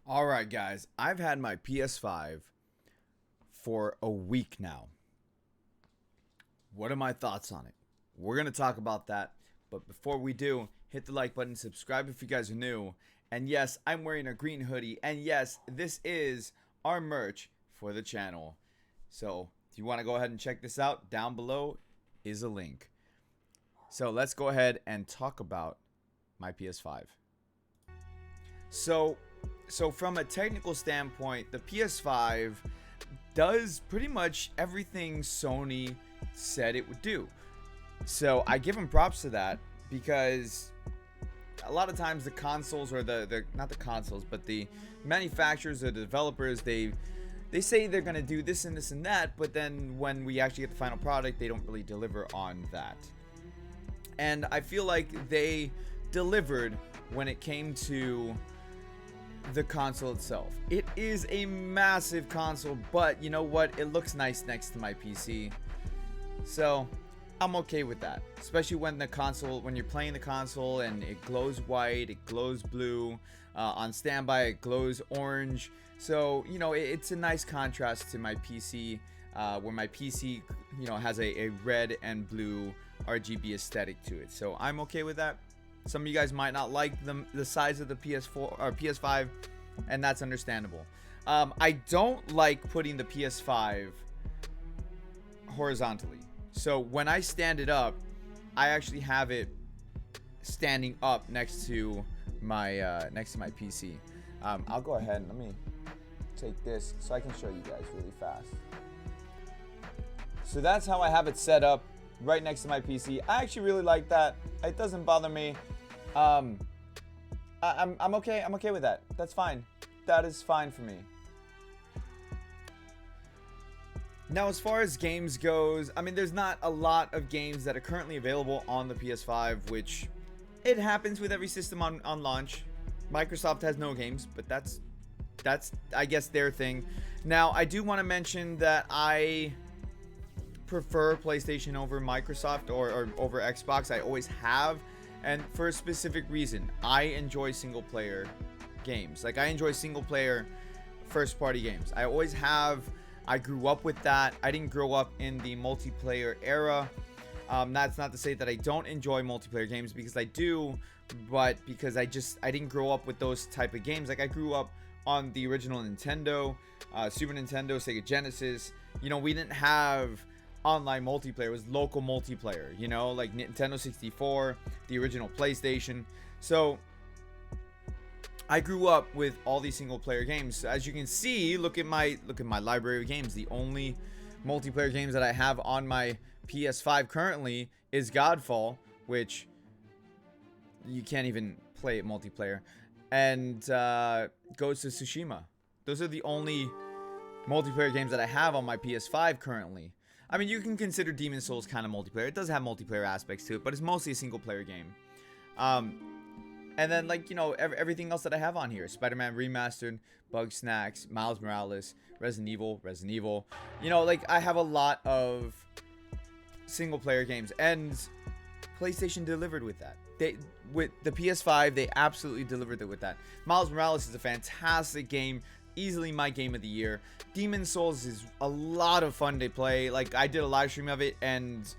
Alright guys, I've had my PS5 for a week now. What are my thoughts on it? We're going to talk about that, but before we do, hit the like button, subscribe if you guys are new, and yes, I'm wearing a green hoodie, and yes, this is our merch for the channel. So, if you want to go ahead and check this out, down below is a link. So, let's go ahead and talk about my PS5. So from a technical standpoint, the PS5 does pretty much everything Sony said it would do. So I give them props to that because a lot of times the consoles or the not the consoles, but the manufacturers or the developers, they say they're going to do this and this and that, but then when we actually get the final product, they don't really deliver on that. And I feel like they delivered when it came to the console itself. It is a massive console, but you know what? It looks nice next to my PC. So I'm okay with that. Especially when when you're playing the console and it glows white, it glows blue. On standby, it glows orange. So, you know, it's a nice contrast to my PC, where my PC, you know, has a red and blue RGB aesthetic to it. So I'm okay with that. Some of you guys might not like the size of the PS4 or PS5, and that's understandable. I don't like putting the PS5 horizontally. So when I stand it up, I actually have it standing up next to my PC. I'll go ahead and let me take this so I can show you guys really fast. So that's how I have it set up, right next to my PC. I actually really like that. It doesn't bother me. I'm okay. I'm okay with that. That's fine. That is fine for me. Now, as far as games goes, I mean, there's not a lot of games that are currently available on the PS5, which it happens with every system on launch. Microsoft has no games, but that's I guess their thing. Now, I do want to mention that I prefer PlayStation over Microsoft or over Xbox. I always have. And for a specific reason, I enjoy single player games. Like, I enjoy single player first party games. I always have. I grew up with that. I didn't grow up in the multiplayer era. That's not to say that I don't enjoy multiplayer games, because I do, but because I didn't grow up with those type of games. Like, I grew up on the original Nintendo, Super Nintendo, Sega Genesis. You know, we didn't have online multiplayer. It was local multiplayer, you know, like Nintendo 64, the original PlayStation. So I grew up with all these single player games. As you can see, look at my library of games. The only multiplayer games that I have on my PS5 currently is Godfall, which you can't even play it multiplayer, and Ghost of Tsushima. Those are the only multiplayer games that I have on my PS5 currently. I mean, you can consider Demon's Souls kind of multiplayer. It does have multiplayer aspects to it, but it's mostly a single player game. And then, like, you know, everything else that I have on here: Spider-Man Remastered, Bugsnax, Miles Morales, Resident Evil. You know, like, I have a lot of single player games, and PlayStation delivered with that. With the PS5, they absolutely delivered it with that. Miles Morales is a fantastic game. Easily my game of the year. Demon's Souls is a lot of fun to play. Like, I did a live stream of it, and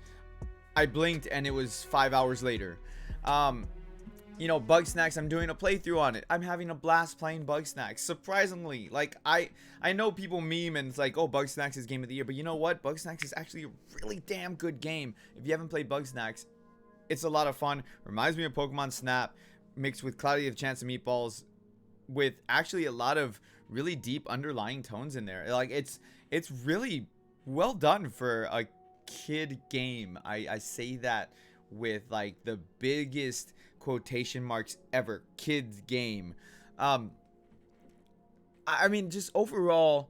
I blinked and it was 5 hours later. You know, Bugsnax, I'm doing a playthrough on it. I'm having a blast playing Bugsnax. Surprisingly, like, I know people meme and it's like, oh, Bugsnax is game of the year, but you know what? Bugsnax is actually a really damn good game. If you haven't played Bugsnax, it's a lot of fun. Reminds me of Pokemon Snap mixed with Cloudy the Chance of Meatballs, with actually a lot of really deep underlying tones in there. Like, it's really well done for a kid game. I say that with, like, the biggest quotation marks ever. Kids game. I mean, just overall,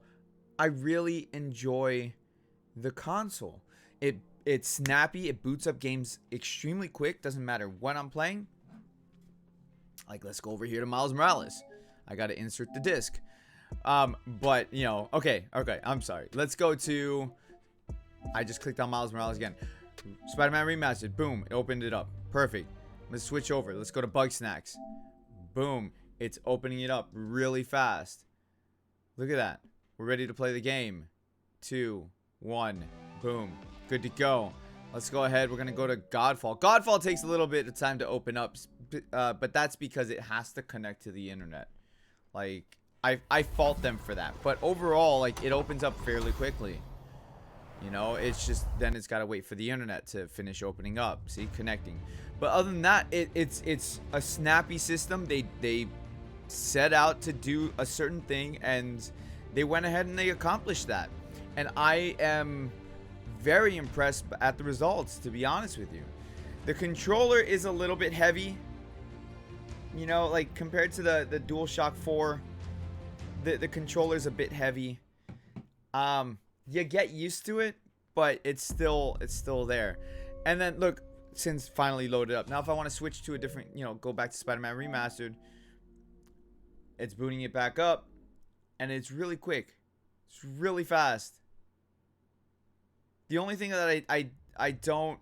I really enjoy the console. It's snappy. It boots up games extremely quick. Doesn't matter what I'm playing. Like, let's go over here to Miles Morales. I gotta insert the disc. But, you know, okay, I'm sorry. Let's go to, I just clicked on Miles Morales again. Spider-Man Remastered, boom, it opened it up. Perfect. Let's switch over. Let's go to Bugsnax. Boom. It's opening it up really fast. Look at that. We're ready to play the game. 2, 1, boom. Good to go. Let's go ahead. We're going to go to Godfall. Godfall takes a little bit of time to open up, but that's because it has to connect to the internet. Like, I fault them for that. But overall, like, it opens up fairly quickly. You know, it's just, then it's got to wait for the internet to finish opening up. See, connecting. But other than that, it's a snappy system. They set out to do a certain thing, and they went ahead and they accomplished that. And I am very impressed at the results, to be honest with you. The controller is a little bit heavy. You know, like compared to the DualShock 4, the controller's a bit heavy. You get used to it, but it's still there. And then look, since finally loaded up. Now if I want to switch to a different, you know, go back to Spider-Man Remastered, it's booting it back up, and it's really quick. It's really fast. The only thing that I don't,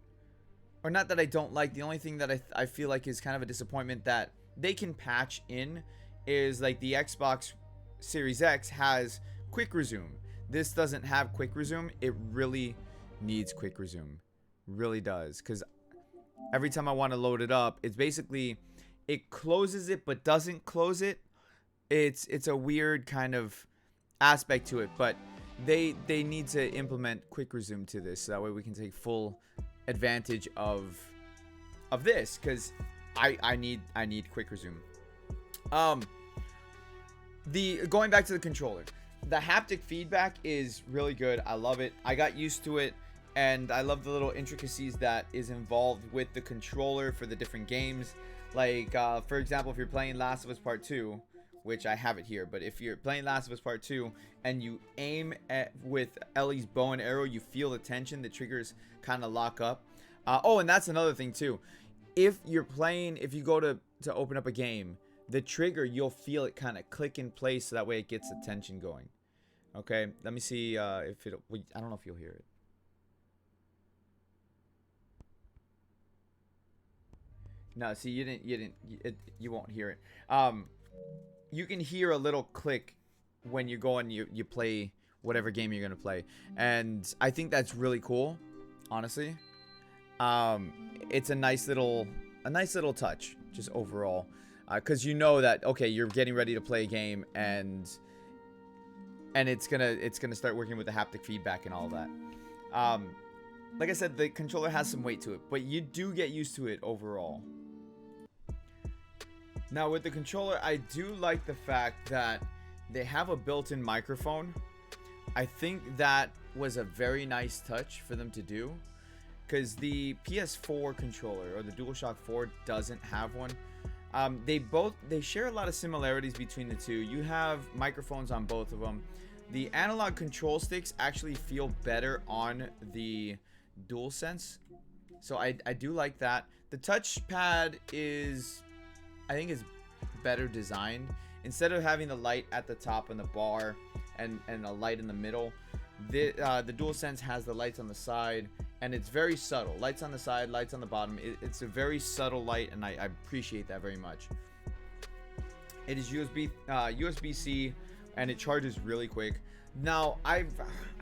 or not that I don't like, the only thing that I feel like is kind of a disappointment that they can patch in is like the Xbox Series X has quick resume. This doesn't have quick resume. It really needs quick resume. Really does. Because every time I want to load it up, it's basically, it closes it but doesn't close it. It's a weird kind of aspect to it, but they need to implement quick resume to this, so that way we can take full advantage of this, because I need quick resume. Going back to the controller, the haptic feedback is really good. I love it. I got used to it, and I love the little intricacies that is involved with the controller for the different games. Like for example, if you're playing Last of Us Part 2, which I have it here, but if you're playing Last of Us Part 2 and you aim with Ellie's bow and arrow, you feel the tension, the triggers kind of lock up. Oh, and that's another thing too. If you go to open up a game, the trigger, you'll feel it kind of click in place, so that way it gets the tension going. Okay, let me see if it, I don't know if you'll hear it. No, see, you won't hear it. You can hear a little click when you go and you play whatever game you're gonna play, and I think that's really cool, honestly. It's a nice little touch, just overall, because you know that, okay, you're getting ready to play a game, and it's gonna start working with the haptic feedback and all that. Like I said, the controller has some weight to it, but you do get used to it overall. Now with the controller, I do like the fact that they have a built-in microphone. I think that was a very nice touch for them to do, because the PS4 controller, or the DualShock 4, doesn't have one. They share a lot of similarities between the two. You have microphones on both of them. The analog control sticks actually feel better on the DualSense, so I do like that. The touchpad is, I think, is better designed. Instead of having the light at the top and the bar and a light in the middle, the DualSense has the lights on the side, and it's very subtle. Lights on the side, lights on the bottom. It's a very subtle light, and I appreciate that very much. It is USB-C, and it charges really quick. Now, I've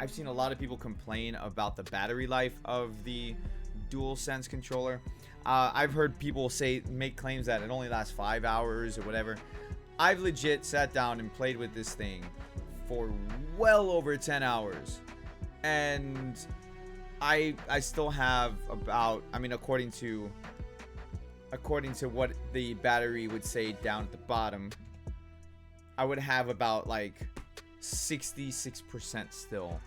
seen a lot of people complain about the battery life of the DualSense controller. I've heard people make claims that it only lasts 5 hours or whatever. I've legit sat down and played with this thing for well over 10 hours, and I still have about, I mean, according to what the battery would say down at the bottom, I would have about like 66% still,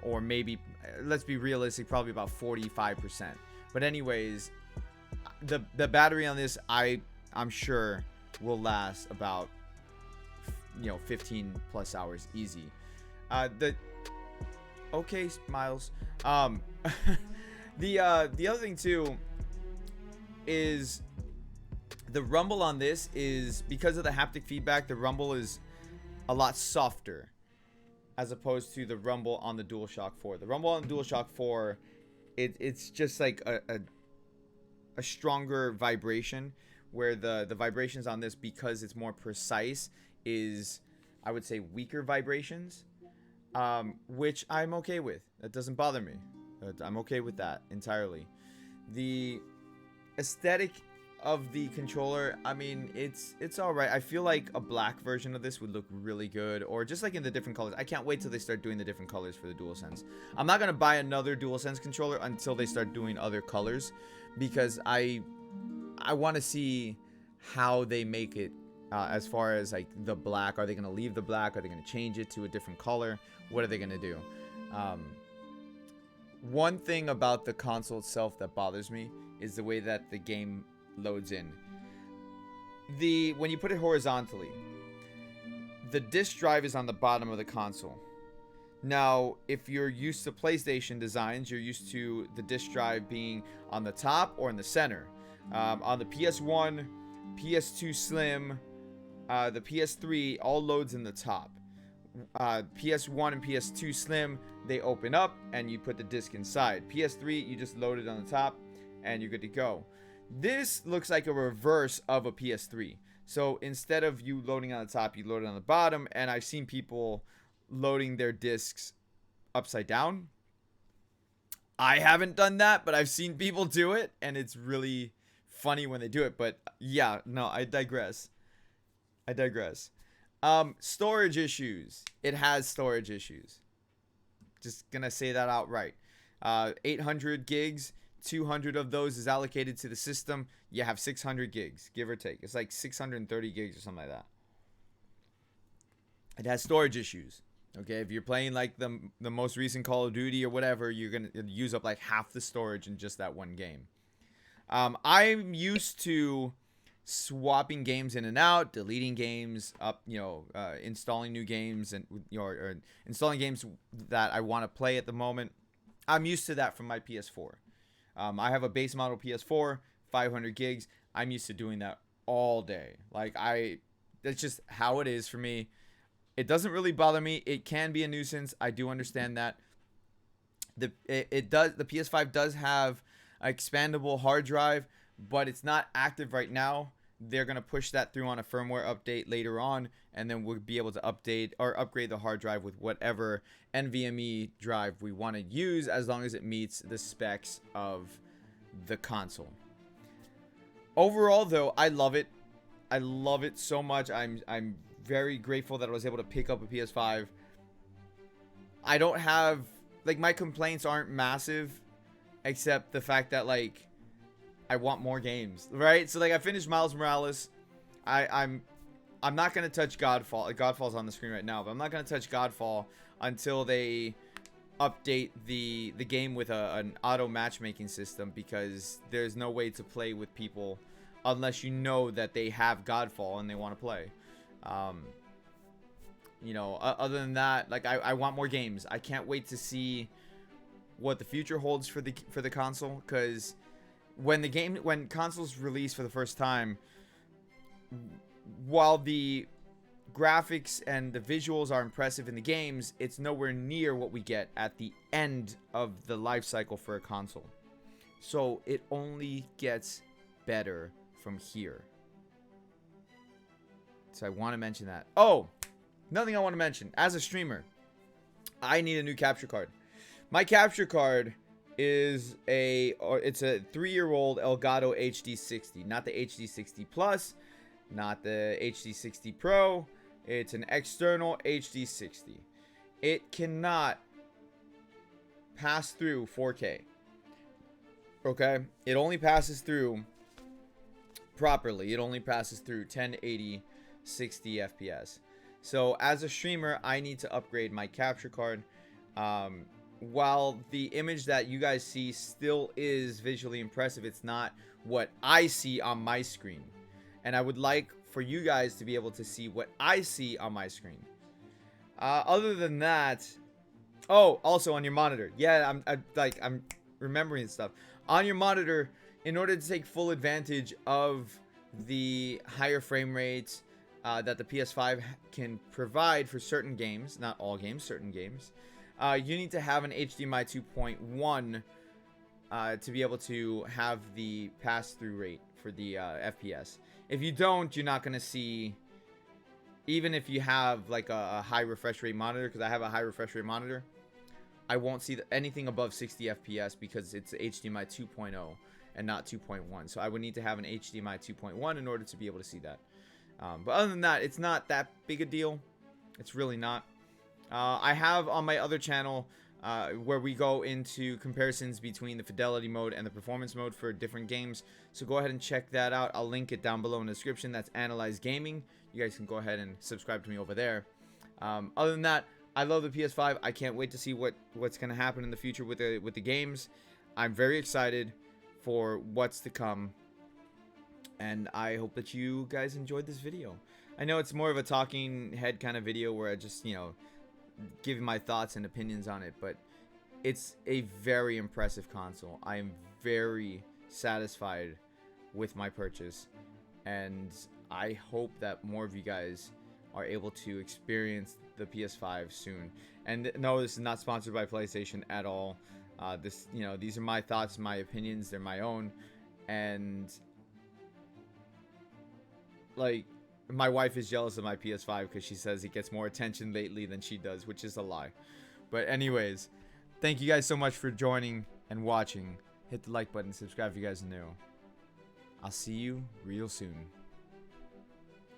or maybe, let's be realistic, probably about 45%. But anyways, the battery on this, I'm sure will last about, 15 plus hours easy. Okay, Miles. The other thing too is the rumble on this is, because of the haptic feedback, the rumble is a lot softer as opposed to the rumble on the DualShock 4. The rumble on the DualShock 4, it's just like a stronger vibration, where the vibrations on this, because it's more precise, is, I would say, weaker vibrations, which I'm okay with. That doesn't bother me. I'm okay with that entirely. The aesthetic of the controller, I mean, it's all right. I feel like a black version of this would look really good, or just like in the different colors. I can't wait till they start doing the different colors for the DualSense. I'm not gonna buy another DualSense controller until they start doing other colors, because I want to see how they make it, as far as like the black. Are they gonna leave the black? Are they gonna change it to a different color? What are they gonna do? One thing about the console itself that bothers me is the way that the game loads in. When you put it horizontally, the disk drive is on the bottom of the console. Now, if you're used to PlayStation designs, you're used to the disk drive being on the top or in the center. On the PS1, PS2 Slim, the PS3, all loads in the top. PS1 and PS2 Slim, they open up and you put the disc inside. PS3, you just load it on the top and you're good to go. This looks like a reverse of a PS3. So instead of you loading on the top, you load it on the bottom. And I've seen people loading their discs upside down. I haven't done that, but I've seen people do it, and it's really funny when they do it. But yeah, no, I digress. Storage issues. It has storage issues. Just gonna say that outright. 800 gigs. 200 of those is allocated to the system. You have 600 gigs, give or take. It's like 630 gigs or something like that. It has storage issues. Okay, if you're playing like the most recent Call of Duty or whatever, you're gonna use up like half the storage in just that one game. I'm used to swapping games in and out, deleting games, installing new games, and or installing games that I want to play at the moment. I'm used to that from my PS4. I have a base model PS4, 500 gigs. I'm used to doing that all day. That's just how it is for me. It doesn't really bother me. It can be a nuisance. I do understand that. The PS5 does have an expandable hard drive, but it's not active right now. They're going to push that through on a firmware update later on, and then we'll be able to update or upgrade the hard drive with whatever NVMe drive we want to use, as long as it meets the specs of the console. Overall, though, I love it. I love it so much. I'm very grateful that I was able to pick up a PS5. I don't have, my complaints aren't massive, except the fact that, I want more games, right? So, I finished Miles Morales. I'm not going to touch Godfall. Godfall's on the screen right now, but I'm not going to touch Godfall until they update the game with an auto matchmaking system, because there's no way to play with people unless you know that they have Godfall and they want to play. Other than that, I want more games. I can't wait to see what the future holds for the console, because when consoles release for the first time, while the graphics and the visuals are impressive in the games, it's nowhere near what we get at the end of the life cycle for a console. So it only gets better from here. So I want to mention that. Oh, nothing I want to mention. As a streamer, I need a new capture card. My capture card it's a 3-year-old Elgato HD60, not the HD60 Plus, not the HD60 Pro. It's an external HD60. It cannot pass through 4K. Okay? It only passes through properly. It only passes through 1080 60 FPS. So as a streamer, I need to upgrade my capture card. While the image that you guys see still is visually impressive, it's not what I see on my screen. And I would like for you guys to be able to see what I see on my screen. Other than that, also on your monitor. Yeah, I'm remembering stuff. On your monitor, in order to take full advantage of the higher frame rates that the PS5 can provide for certain games, not all games, certain games, you need to have an HDMI 2.1 to be able to have the pass-through rate for the FPS. If you don't, you're not gonna see. Even if you have like a high refresh rate monitor, because I have a high refresh rate monitor, I won't see anything above 60 FPS because it's HDMI 2.0 and not 2.1. So I would need to have an HDMI 2.1 in order to be able to see that. But other than that, it's not that big a deal. It's really not. I have on my other channel where we go into comparisons between the fidelity mode and the performance mode for different games. So go ahead and check that out. I'll link it down below in the description. That's Analyze Gaming. You guys can go ahead and subscribe to me over there. Other than that, I love the PS5. I can't wait to see what's going to happen in the future with the games. I'm very excited for what's to come. And I hope that you guys enjoyed this video. I know it's more of a talking head kind of video where I just, you know, give my thoughts and opinions on it, but it's a very impressive console. I am very satisfied with my purchase, and I hope that more of you guys are able to experience the PS5 soon. And no, this is not sponsored by PlayStation at all. This, you know, these are my thoughts, my opinions, they're my own. And like, my wife is jealous of my PS5 because she says it gets more attention lately than she does, which is a lie. But anyways, thank you guys so much for joining and watching. Hit the like button, subscribe if you guys are new. I'll see you real soon.